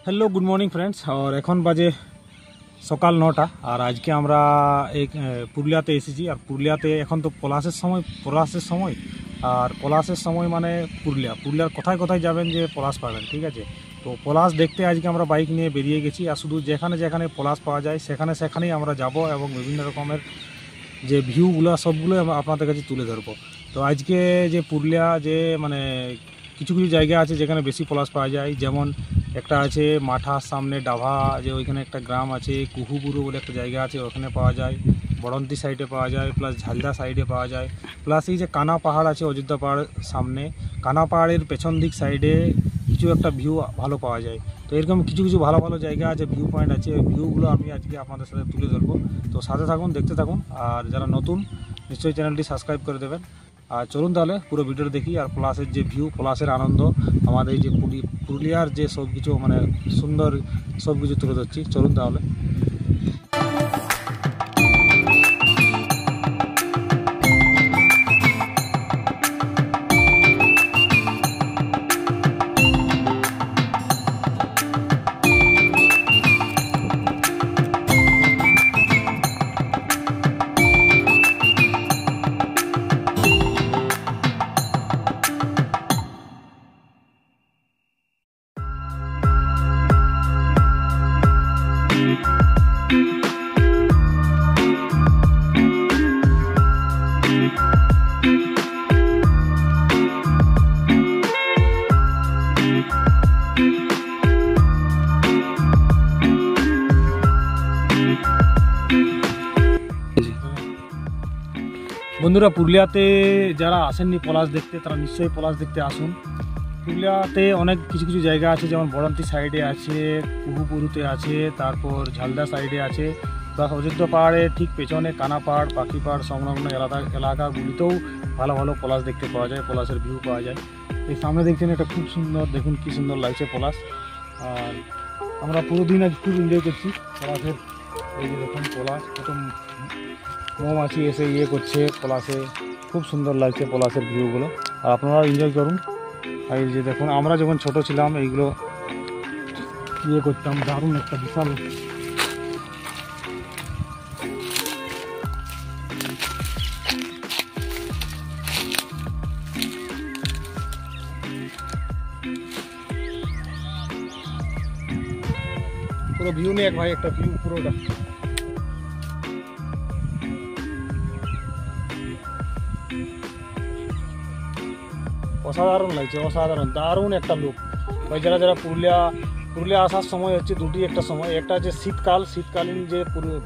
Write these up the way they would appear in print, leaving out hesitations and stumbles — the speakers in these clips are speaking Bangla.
Hello good morning friends. আর এখন বাজে সকাল 9টা। আর আজকে আমরা এই পুরুলিয়াতে এসেছি। আর পুরুলিয়াতে এখন তো পলাশের সময় আর পলাশের সময় মানে পুরুলিয়ার কোথায় কোথায় যাবেন যে পলাশ পাবেন, ঠিক আছে। তো পলাশ দেখতে আজকে আমরা বাইক নিয়ে বেরিয়ে গেছি। আর শুধু যেখানে যেখানে পলাশ পাওয়া যায় সেখানেই আমরা যাব এবং বিভিন্ন রকমের যে ভিউগুলো সবগুলো আপনাদের কাছে তুলে ধরবো। তো আজকে যে পুরুলিয়া যে মানে কিছু কিছু জায়গা আছে যেখানে বেশি পলাশ পাওয়া যায়, যেমন একটা আছে মাঠার সামনে ডাভা, যে ওইখানে একটা গ্রাম আছে কুহুবুরু বলে একটা জায়গা আছে, ওখানে পাওয়া যায়। বড়ন্তি সাইডে পাওয়া যায়, প্লাস ঝালদা সাইডে পাওয়া যায়, প্লাস এই যে কানা পাহাড় আছে অযোধ্যা পাহাড়ের সামনে, কানা পাহাড়ের পেছন দিক সাইডে কিছু একটা ভিউ ভালো পাওয়া যায়। তো এরকম কিছু কিছু ভালো ভালো জায়গা আছে, ভিউ পয়েন্ট আছে। ওই ভিউগুলো আমি আজকে আপনাদের সাথে তুলে ধরবো। তো সাথে থাকুন, দেখতে থাকুন। আর যারা নতুন নিশ্চয়ই চ্যানেলটি সাবস্ক্রাইব করে দেবেন। আর চলুন তাহলে পুরো ভিডিওটা দেখি। আর পলাশের যে ভিউ, পলাশের আনন্দ, আমাদের এই যে পুরুলিয়ার যে সব কিছু মানে সুন্দর সব কিছু তুলে ধরছি। চলুন তাহলে। বন্ধুরা, পুরুলিয়াতে যারা আসেননি পলাশ দেখতে তারা নিশ্চয়ই পলাশ দেখতে আসুন। পুরুলিয়াতে অনেক কিছু কিছু জায়গা আছে, যেমন বড়ন্তি সাইডে আছে, কুহুপুরুতে আছে, তারপর ঝালদা সাইডে আছে, প্লাস অযোধ্যা পাহাড়ের ঠিক পেছনে কানা পাহাড়, পাখি পাহাড় সংলগ্ন এলাকাগুলিতেও ভালো ভালো পলাশ দেখতে পাওয়া যায়, পলাশের ভিউ পাওয়া যায়। এই সামনে দেখছেন এটা খুব সুন্দর, দেখুন কি সুন্দর লাগছে পলাশ। আর আমরা পুরো দিন আজ খুব এনজয় করছি পলাশের। এই যে দেখুন পলাশ, প্রথম মৌমাছি এসে করছে পলাশে, খুব সুন্দর লাগছে পলাশের ভিউগুলো। আর আপনারা এনজয় করুন। আর এই যে দেখুন, আমরা যখন ছোট ছিলাম এইগুলো করতাম, দারুণ একটা বিশাল পুরো ভিউ নিয়ে ভাই একটা ভিউ পুরোটা। অসাধারণ লাগছে, অসাধারণ দারুণ একটা লুক। ভাই যারা যারা পুরুলিয়া আসার সময় হচ্ছে দুটি একটা সময়, একটা হচ্ছে শীতকালীন যে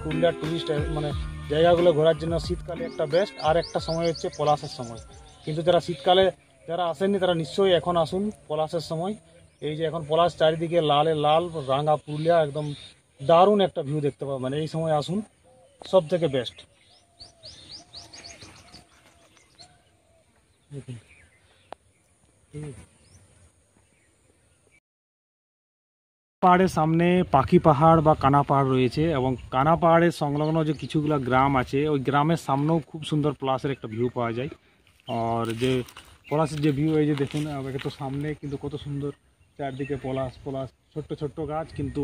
পুরুলিয়ার টুরিস্ট মানে জায়গাগুলো ঘোরার জন্য শীতকালে একটা বেস্ট, আর একটা সময় হচ্ছে পলাশের সময়। কিন্তু যারা শীতকালে যারা আসেননি তারা নিশ্চয়ই এখন আসুন পলাশের সময়। এই যে এখন পলাশ চারিদিকে লাল রাঙা পুরুলিয়া, একদম দারুণ একটা ভিউ দেখতে পাবেন। মানে এই সময় আসুন, সব থেকে বেস্ট। পাহাড়ের সামনে পাখি পাহাড় বা কানা পাহাড় রয়েছে, এবং কানা পাহাড়ের সংলগ্ন যে কিছুগুলো গ্রাম আছে, ওই গ্রামের সামনেও খুব সুন্দর পলাশের একটা ভিউ পাওয়া যায়। আর যে পলাশের যে ভিউ, এই যে দেখুন তো সামনে কিন্তু কত সুন্দর চারদিকে পলাশ, ছোট্ট ছোট্ট গাছ, কিন্তু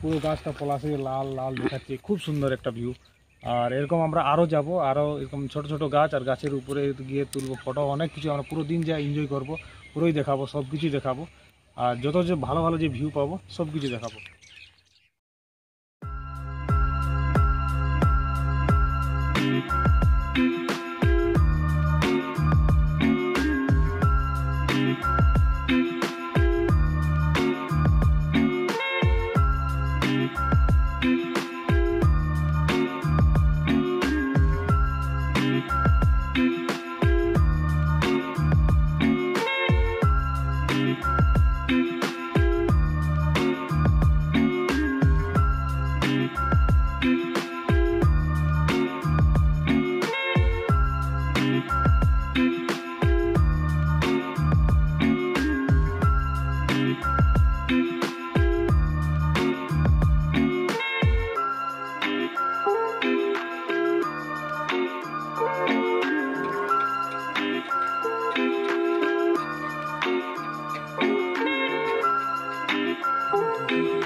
পুরো গাছটা পলাশে লাল লাল দেখাচ্ছে, খুব সুন্দর একটা ভিউ। আর এরকম আমরা আরও যাব, আরও এরকম ছোট ছোট গাছ আর গাছের উপরে গিয়ে তুলবো ফটো, অনেক কিছু আমরা পুরো দিন যা এনজয় করবো পুরোই দেখাবো, সব কিছুই দেখাবো। আর যত যে ভালো ভালো যে ভিউ পাবো সব কিছু দেখাবো। আছে।